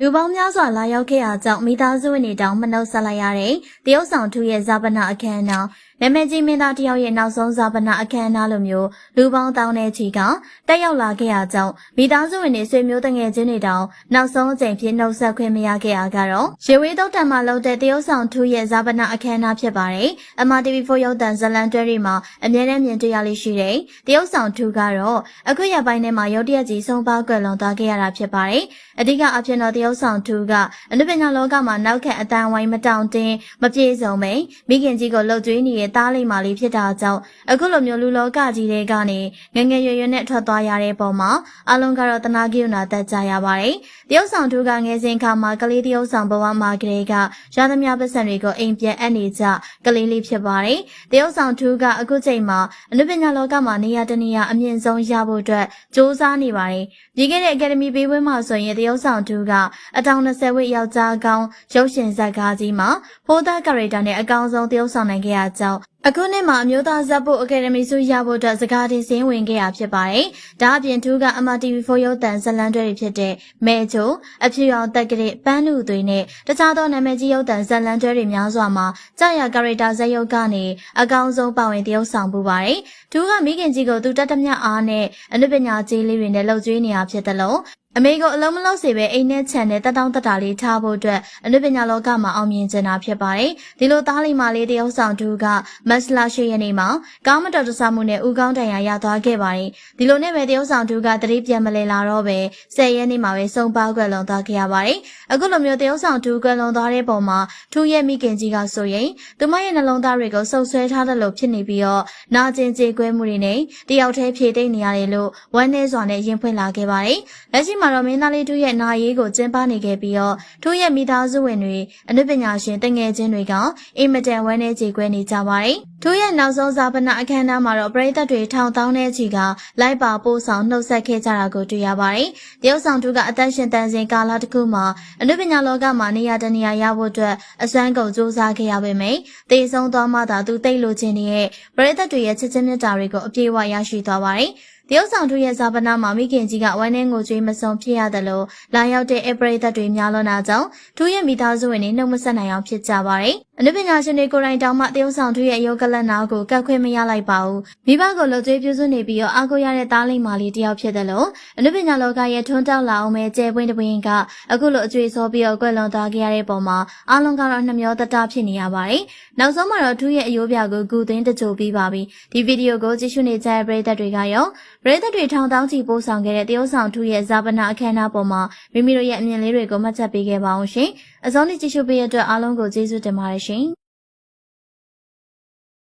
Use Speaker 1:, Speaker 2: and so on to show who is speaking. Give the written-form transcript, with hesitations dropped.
Speaker 1: လူပေါင်းများစွာလာရောက်ခဲ့အားကြောင့်မိသားစုဝင်တွေတောင်မနှုတ်ဆက်လိုက်ရတဲ့တရုတ်ဆောင်ထုရဲ့ဇာပနာအခမ်းအနားနာမည်ကြီးမင်းသားတယောက်ရဲ့နောက်ဆုံးဇာပနာအခမ်းအနားလိုမျိုးလူပေါင်းတောင်းတဲ့ချီကတက်ရောက်လာခဲ့အားကြောင့်မိသားစုဝင်တွေဆွေမျိုးတငယ်ချင်းတွေတောင်နောက်ဆုံးအကြိမ်ဖြစ်နှုတ်ဆက်ခွင့်မရခဲ့အားကတော့ရေဝေးတုတ်တံမှာလုပ်တဲ့တရုတ်ဆောင်ထုရဲ့ဇာပနာအခမ်းအနားဖြစ်ပါတယ်။ MRTV4 ရုပ်သံဇလန်တွဲတွေမှာအမြဲတမ်းမြင်တွေ့ရလေးရှိတဲ့တရုတ်ဆောင်ထုကတော့အခုရက်ပိုင်းထဲမှာရုတ်တရက်ကြီးဆုံးပါးကွယ်လွန်သွားခဲ့ရတာဖြစ်ပါတယ်။အဓိကအဖြစ်တော့တရုတ်ဆောင်ထုကအနုပညာလောကမှာနောက်ခက်အတန်ဝိုင်းမတောင့်တင်းမပြေဆုံးပဲမိခင်ကြီးကိုလှုပ်ကြွေးနေတဲ့သားလေးမလေးဖြစ်တာကြောင့်အခုလိုမျိုးလူလောကကြီးတွေကနေငငယ်ရွယ်ရွယ်နဲ့ထွက်သွားရတဲ့ပုံမှာအလုံးကတော့တနာကိယူနာတက်ကြရပါတယ်။တရုတ်ဆောင်ထုကငယ်စဉ်ခါမှာကလေးတရုတ်ဆောင်ဘဝမှာကလေးကရသမျှပတ်စံတွေကိုအိမ်ပြန်အပ်နေကြကလေးလေးဖြစ်ပါတယ်။တရုတ်ဆောင်ထုကအခုချိန်မှာအနုပညာလောကမှာနေရာတနေရာအမြင့်ဆုံးရဖို့အတွက်စ조사နေပါတယ်။ပြီးခဲ့တဲ့အကယ်ဒမီပေးပွဲမှာဆိုရင်တရုတ်ဆောင်ထုကအတောင်20ဝိယောက်ျားကောင်းရုပ်ရှင်ဇာတ်ကားကြီးမှာဖိုးသားကာရက်တာနဲ့အကောင်းဆုံးတရုတ်ဆောင်နိုင်ခဲ့ရကြောင်းအခုနှစ်မှာအမျိုးသားဇက်ဖို့အကယ်ဒမီဆုရဖို့အတွက်စကားတင်စင်းဝင်ခဲ့ရဖြစ်ပါတယ်။ဒါအပြင်ထူးက MRTV4 ရုပ်သံဇလန်တွဲတွေဖြစ်တဲ့မဲချိုအဖြူရောင်တက်ကလေးပန်းနုသွေးနဲ့တခြားသောနာမည်ကြီးရုပ်သံဇလန်တွဲတွေများစွာမှာကြာရကာရက်တာဇက်ရုပ်ကနေအကောင်းဆုံးပါဝင်တရုပ်ဆောင်ပူပါတယ်။ထူးကမိခင်ကြီးကိုသူတတ်သမျှအားနဲ့အနုပညာကြီးလေးတွေနဲ့လှုပ်ကြွေးနေရဖြစ်တယ်လို့အမေကိုအလုံးမလုံးစေပဲအိမ်နဲ့ခြံနဲ့တက်တောင်းတက်တာလေးထားဖို့အတွက်အနုပညာလောကမှာအောင်မြင်ကျင်တာဖြစ်ပါတယ်။ဒီလိုသားလေးမလေးတရုတ်ဆောင်တူကမတ်လ8ရက်နေ့မှာကောင်းမတော်တဆမှုနဲ့ဦးကောင်းတန်ရာရသွားခဲ့ပါတယ်။ဒီလိုနဲ့ပဲတရုတ်ဆောင်တူကတတိပြန်မလဲလာတော့ပဲ10ရက်နေ့မှာပဲစုံပါကွယ်လွန်သွားခဲ့ရပါတယ်။အခုလိုမျိုးတရုတ်ဆောင်တူကွယ်လွန်သွားတဲ့ပုံမှာထူးရဲ့မိခင်ကြီးကဆိုရင်သူမရဲ့နှလုံးသားတွေကိုစုပ်ဆွဲထားတယ်လို့ဖြစ်နေပြီးတော့နာကျင်ကြေကွဲမှုတွေနဲ့တယောက်တည်းဖြေတိတ်နေရတယ်လို့ဝမ်းနည်းစွာနဲ့ရင်ဖွင့်လာခဲ့ပါတယ်။လက်ရှိမှာတော့မင်းသားလေးထူးရဲ့နာရေးကိုကျင်းပနေခဲ့ပြီးတော့ထူးရဲ့မိသားစုဝင်တွေအနုပညာရှင်တငယ်ချင်းတွေကအင်မတန်ဝမ်းနည်းကြေကွဲနေကြပါတယ်။ထူးရဲ့နောက်ဆုံးဇာပနာအခမ်းအနားမှာတော့ပရိသတ်တွေထောင်တောင်းတဲ့ချီကလိုက်ပါပို့ဆောင်နှုတ်ဆက်ခဲ့ကြတာကိုတွေ့ရပါတယ်။တရုတ်ဆောင်ထူးကအသက်ရှင်တန်စဉ်ကာလတစ်ခုမှာအနုပညာလောကမှာနေရာတနေရာရဖို့အတွက်အစွမ်းကုန်စူးစမ်းခဲ့ရပေမယ့်တေဆုံးသွားမှသာသူတိတ်လိုချင်တဲ့ပရိသတ်တွေရဲ့ချစ်ချင်းမြတ်တာတွေကိုအပြည့်အဝရရှိသွားပါတယ်။တရုတ်ဆောင်ထုရဲ့ဇာပနာမှာမိခင်ကြီးကဝမ်းနည်းငိုကြွေးမဆုံးဖြစ်ရတယ်လို့လာရောက်တဲ့ပရိသတ်တွေများလွန်တာကြောင့်ထုရဲ့မိသားစုဝင်တွေနှုတ်မဆက်နိုင်အောင်ဖြစ်ကြပါတယ်။အနုပညာရှင်တွေကိုယ်တိုင်တောင်မှတရုတ်ဆောင်ထုရဲ့ရုပ်ကလပ်နာကိုကတ်ခွင့်မရလိုက်ပါဘူး။မိဘကိုလှုပ်ကြွေးပြုစုနေပြီးတော့အားကိုးရတဲ့သားလိမ္မာလေးတယောက်ဖြစ်တယ်လို့အနုပညာလောကရဲ့ထွန်းတောက်လာအောင်ပဲကျဲပွင့်တပွင့်ကအခုလိုအကျွေးစောပြီးတော့ကွယ်လွန်သွားခဲ့ရတဲ့ပုံမှာအားလုံးကတော့နှမျောတတဖြစ်နေရပါတယ်။နောက်ဆုံးမှာတော့ထုရဲ့အယိုးပြကိုဂူသွင်းတကြိုပြီးပါပြီ။ဒီဗီဒီယိုကိုကြည့်ရှုနေကြတဲ့ပရိသတ်တွေကရောပရိသတ်တွေထောင်တောင်းချီပို့ဆောင်ခဲ့တဲ့တရုတ်ဆောင်ထုရဲ့ဇာပနာအခမ်းအနားပေါ်မှာမိမိတို့ရဲ့အမြင်လေးတွေကိုမှတ်ချက်ပေးခဲ့ပါအောင်ရှင်။အစောနေ့ကြည့်ရှုပေးရတဲ့အတွက်အားလုံးကိုကျေးဇူးတင်ပါတယ်ရှင်။